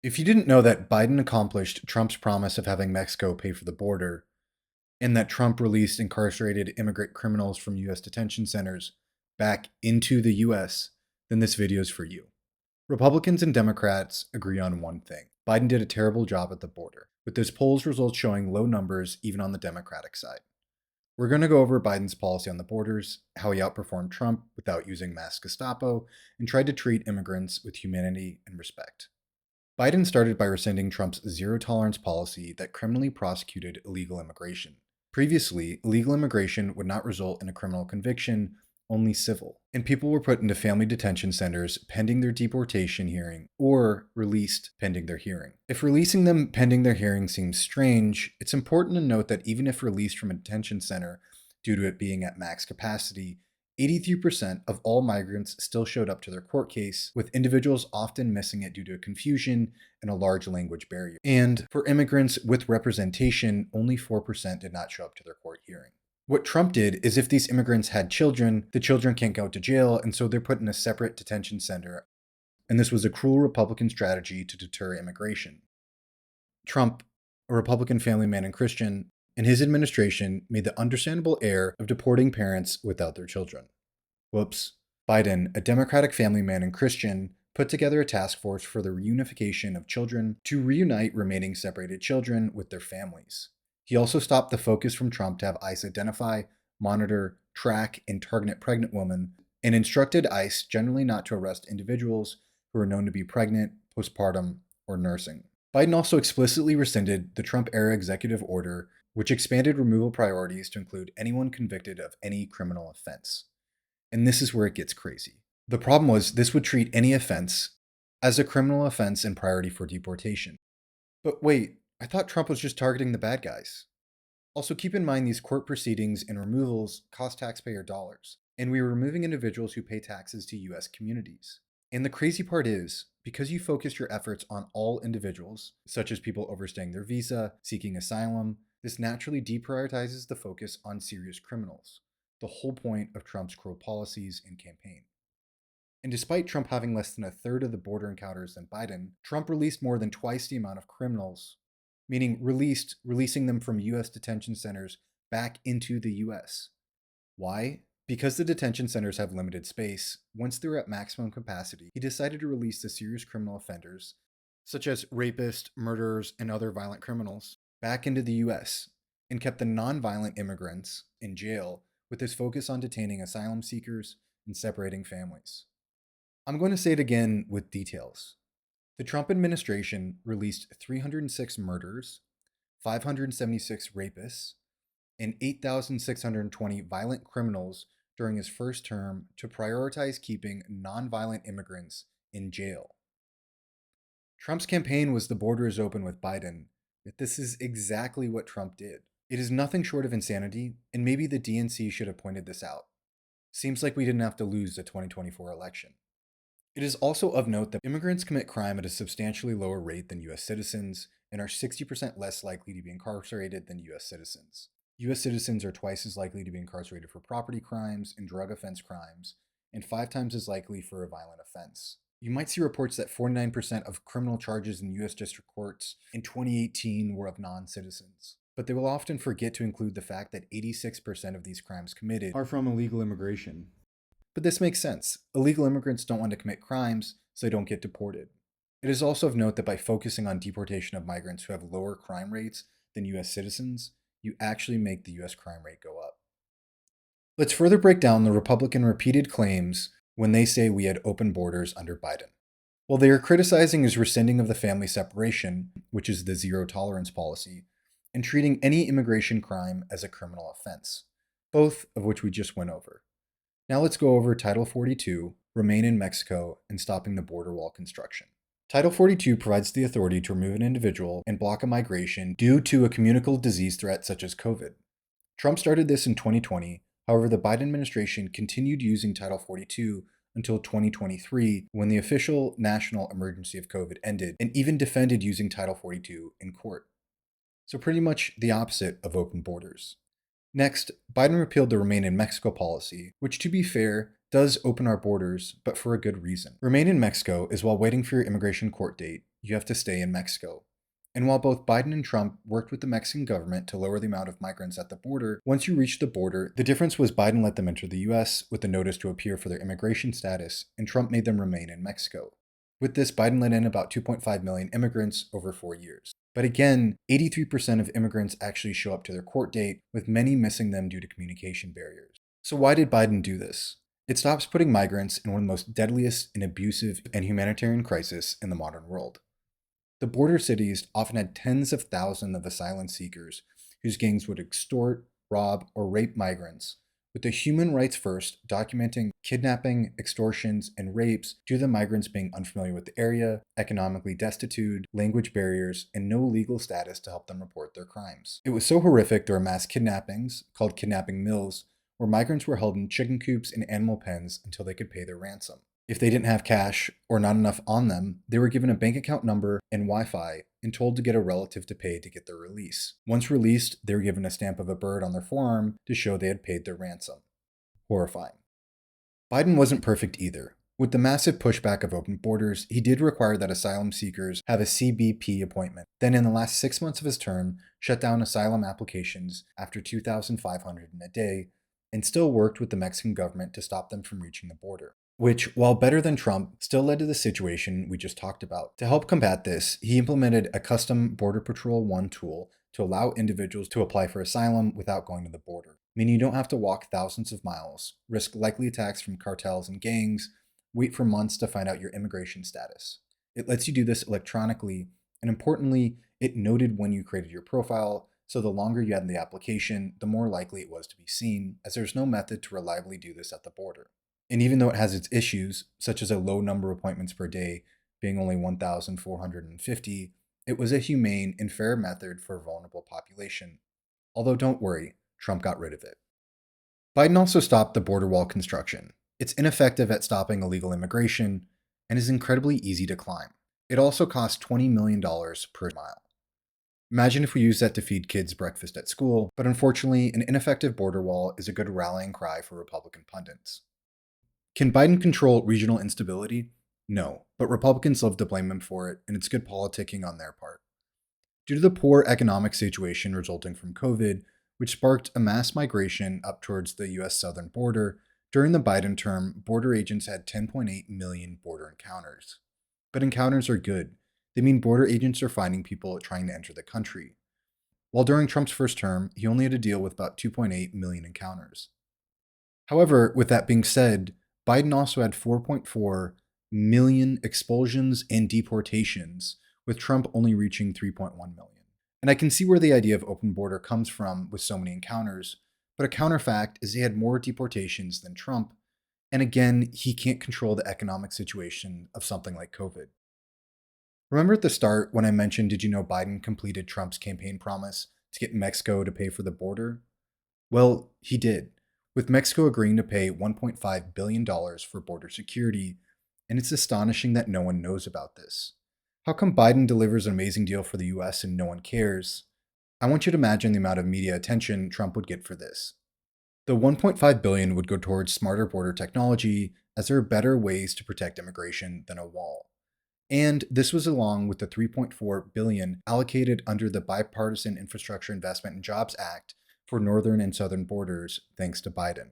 If you didn't know that Biden accomplished Trump's promise of having Mexico pay for the border, and that Trump released incarcerated immigrant criminals from US detention centers back into the US, then this video is for you. Republicans and Democrats agree on one thing. Biden did a terrible job at the border, with his polls results showing low numbers even on the Democratic side. We're going to go over Biden's policy on the borders, how he outperformed Trump without using mass Gestapo, and tried to treat immigrants with humanity and respect. Biden started by rescinding Trump's zero tolerance policy that criminally prosecuted illegal immigration. Previously, illegal immigration would not result in a criminal conviction, only civil, and people were put into family detention centers pending their deportation hearing or released pending their hearing. If releasing them pending their hearing seems strange, it's important to note that even if released from a detention center due to it being at max capacity, 83% of all migrants still showed up to their court case, with individuals often missing it due to confusion and a large language barrier. And for immigrants with representation, only 4% did not show up to their court hearing. What Trump did is if these immigrants had children, the children can't go to jail, and so they're put in a separate detention center. And this was a cruel Republican strategy to deter immigration. Trump, a Republican family man and Christian, and his administration made the understandable error of deporting parents without their children. Whoops. Biden, a Democratic family man and Christian, put together a task force for the reunification of children to reunite remaining separated children with their families. He also stopped the focus from Trump to have ICE identify, monitor, track, and target pregnant women, and instructed ICE generally not to arrest individuals who are known to be pregnant, postpartum, or nursing. Biden also explicitly rescinded the Trump-era executive order, which expanded removal priorities to include anyone convicted of any criminal offense. And this is where it gets crazy. The problem was this would treat any offense as a criminal offense and priority for deportation. But wait, I thought Trump was just targeting the bad guys. Also, keep in mind these court proceedings and removals cost taxpayer dollars, and we were removing individuals who pay taxes to US communities. And the crazy part is, because you focused your efforts on all individuals, such as people overstaying their visa, seeking asylum, this naturally deprioritizes the focus on serious criminals, the whole point of Trump's cruel policies and campaign. And despite Trump having less than a third of the border encounters than Biden, Trump released more than twice the amount of criminals, meaning releasing them from US detention centers back into the US. Why? Because the detention centers have limited space, once they were at maximum capacity, he decided to release the serious criminal offenders, such as rapists, murderers, and other violent criminals, back into the US, and kept the non-violent immigrants in jail with his focus on detaining asylum seekers and separating families. I'm going to say it again with details. The Trump administration released 306 murders, 576 rapists, and 8,620 violent criminals during his first term to prioritize keeping nonviolent immigrants in jail. Trump's campaign was the border is open with Biden, yet this is exactly what Trump did. It is nothing short of insanity, and maybe the DNC should have pointed this out. Seems like we didn't have to lose the 2024 election. It is also of note that immigrants commit crime at a substantially lower rate than US citizens and are 60% less likely to be incarcerated than US citizens. US citizens are twice as likely to be incarcerated for property crimes and drug offense crimes, and 5 times as likely for a violent offense. You might see reports that 49% of criminal charges in US district courts in 2018 were of non-citizens. But they will often forget to include the fact that 86% of these crimes committed are from illegal immigration. But this makes sense. Illegal immigrants don't want to commit crimes, so they don't get deported. It is also of note that by focusing on deportation of migrants who have lower crime rates than US citizens, you actually make the US crime rate go up. Let's further break down the Republican repeated claims when they say we had open borders under Biden. Well, they are criticizing his rescinding of the family separation, which is the zero tolerance policy, and treating any immigration crime as a criminal offense, both of which we just went over. Now let's go over Title 42, Remain in Mexico, and stopping the border wall construction. Title 42 provides the authority to remove an individual and block a migration due to a communicable disease threat such as COVID. Trump started this in 2020, however, the Biden administration continued using Title 42 until 2023 when the official national emergency of COVID ended, and even defended using Title 42 in court. So pretty much the opposite of open borders. Next, Biden repealed the Remain in Mexico policy, which, to be fair, does open our borders, but for a good reason. Remain in Mexico is while waiting for your immigration court date, you have to stay in Mexico. And while both Biden and Trump worked with the Mexican government to lower the amount of migrants at the border, once you reached the border, the difference was Biden let them enter the US with a notice to appear for their immigration status, and Trump made them remain in Mexico. With this, Biden let in about 2.5 million immigrants over 4 years. But again, 83% of immigrants actually show up to their court date, with many missing them due to communication barriers. So why did Biden do this? It stops putting migrants in one of the most deadliest and abusive and humanitarian crises in the modern world. The border cities often had tens of thousands of asylum seekers whose gangs would extort, rob, or rape migrants, with the human rights first documenting kidnapping, extortions, and rapes due to the migrants being unfamiliar with the area, economically destitute, language barriers, and no legal status to help them report their crimes. It was so horrific there were mass kidnappings, called kidnapping mills, where migrants were held in chicken coops and animal pens until they could pay their ransom. If they didn't have cash or not enough on them, they were given a bank account number and Wi-Fi and told to get a relative to pay to get their release. Once released, they were given a stamp of a bird on their forearm to show they had paid their ransom. Horrifying. Biden wasn't perfect either. With the massive pushback of open borders, he did require that asylum seekers have a CBP appointment. Then in the last 6 months of his term, shut down asylum applications after 2,500 in a day, and still worked with the Mexican government to stop them from reaching the border. Which, while better than Trump, still led to the situation we just talked about. To help combat this, he implemented a custom Border Patrol One tool to allow individuals to apply for asylum without going to the border, meaning you don't have to walk thousands of miles, risk likely attacks from cartels and gangs, wait for months to find out your immigration status. It lets you do this electronically, and importantly, it noted when you created your profile, so the longer you had in the application, the more likely it was to be seen, as there's no method to reliably do this at the border. And even though it has its issues, such as a low number of appointments per day, being only 1,450, it was a humane and fair method for a vulnerable population. Although don't worry, Trump got rid of it. Biden also stopped the border wall construction. It's ineffective at stopping illegal immigration and is incredibly easy to climb. It also costs $20 million per mile. Imagine if we used that to feed kids breakfast at school, but unfortunately, an ineffective border wall is a good rallying cry for Republican pundits. Can Biden control regional instability? No, but Republicans love to blame him for it, and it's good politicking on their part. Due to the poor economic situation resulting from COVID, which sparked a mass migration up towards the US southern border, during the Biden term, border agents had 10.8 million border encounters. But encounters are good. They mean border agents are finding people trying to enter the country. While during Trump's first term, he only had to deal with about 2.8 million encounters. However, with that being said, Biden also had 4.4 million expulsions and deportations, with Trump only reaching 3.1 million. And I can see where the idea of open border comes from with so many encounters, but a counterfact is he had more deportations than Trump, and again, he can't control the economic situation of something like COVID. Remember at the start when I mentioned, did you know Biden completed Trump's campaign promise to get Mexico to pay for the border? Well, he did, with Mexico agreeing to pay $1.5 billion for border security, and it's astonishing that no one knows about this. How come Biden delivers an amazing deal for the US and no one cares? I want you to imagine the amount of media attention Trump would get for this. The $1.5 billion would go towards smarter border technology, as there are better ways to protect immigration than a wall. And this was along with the $3.4 billion allocated under the Bipartisan Infrastructure Investment and Jobs Act for northern and southern borders, thanks to Biden.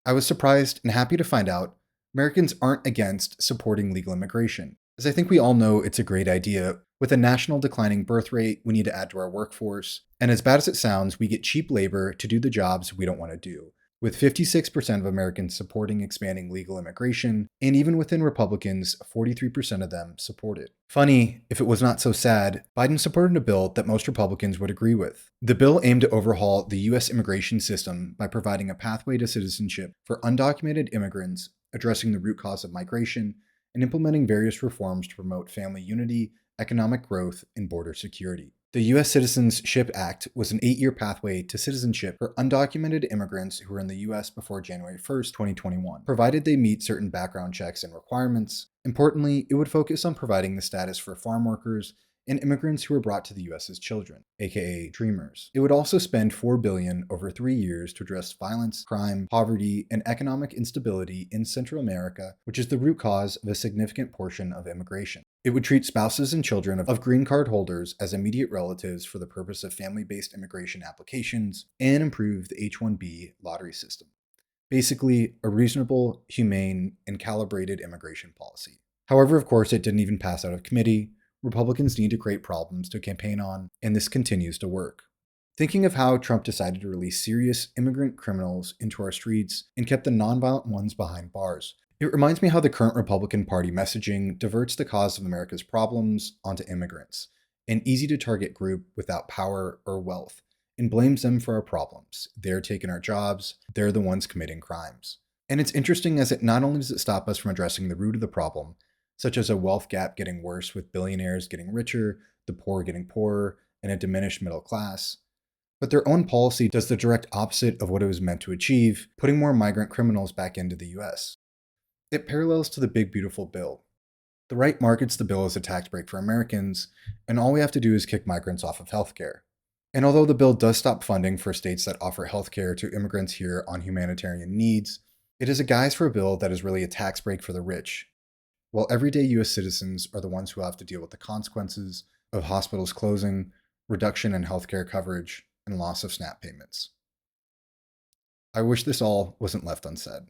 I was surprised and happy to find out Americans aren't against supporting legal immigration, as I think we all know it's a great idea. With a national declining birth rate, we need to add to our workforce, and as bad as it sounds, we get cheap labor to do the jobs we don't want to do. With 56% of Americans supporting expanding legal immigration, and even within Republicans, 43% of them support it. Funny, if it was not so sad, Biden supported a bill that most Republicans would agree with. The bill aimed to overhaul the U.S. immigration system by providing a pathway to citizenship for undocumented immigrants, addressing the root cause of migration, and implementing various reforms to promote family unity, economic growth, and border security. The U.S. Citizenship Act was an 8-year pathway to citizenship for undocumented immigrants who were in the U.S. before January 1st, 2021, provided they meet certain background checks and requirements. Importantly, it would focus on providing the status for farm workers and immigrants who were brought to the US as children, aka dreamers. It would also spend $4 billion over 3 years to address violence, crime, poverty, and economic instability in Central America, which is the root cause of a significant portion of immigration. It would treat spouses and children of green card holders as immediate relatives for the purpose of family-based immigration applications and improve the H-1B lottery system. Basically, a reasonable, humane, and calibrated immigration policy. However, of course, it didn't even pass out of committee. Republicans need to create problems to campaign on, and this continues to work. Thinking of how Trump decided to release serious immigrant criminals into our streets and kept the nonviolent ones behind bars, it reminds me how the current Republican Party messaging diverts the cause of America's problems onto immigrants, an easy-to-target group without power or wealth, and blames them for our problems. They're taking our jobs, they're the ones committing crimes. And it's interesting as it not only does it stop us from addressing the root of the problem, such as a wealth gap getting worse with billionaires getting richer, the poor getting poorer, and a diminished middle class, but their own policy does the direct opposite of what it was meant to achieve, putting more migrant criminals back into the US. It parallels to the Big Beautiful Bill. The right markets the bill as a tax break for Americans, and all we have to do is kick migrants off of healthcare. And although the bill does stop funding for states that offer healthcare to immigrants here on humanitarian needs, it is a guise for a bill that is really a tax break for the rich, while everyday US citizens are the ones who have to deal with the consequences of hospitals closing, reduction in healthcare coverage, and loss of SNAP payments. I wish this all wasn't left unsaid.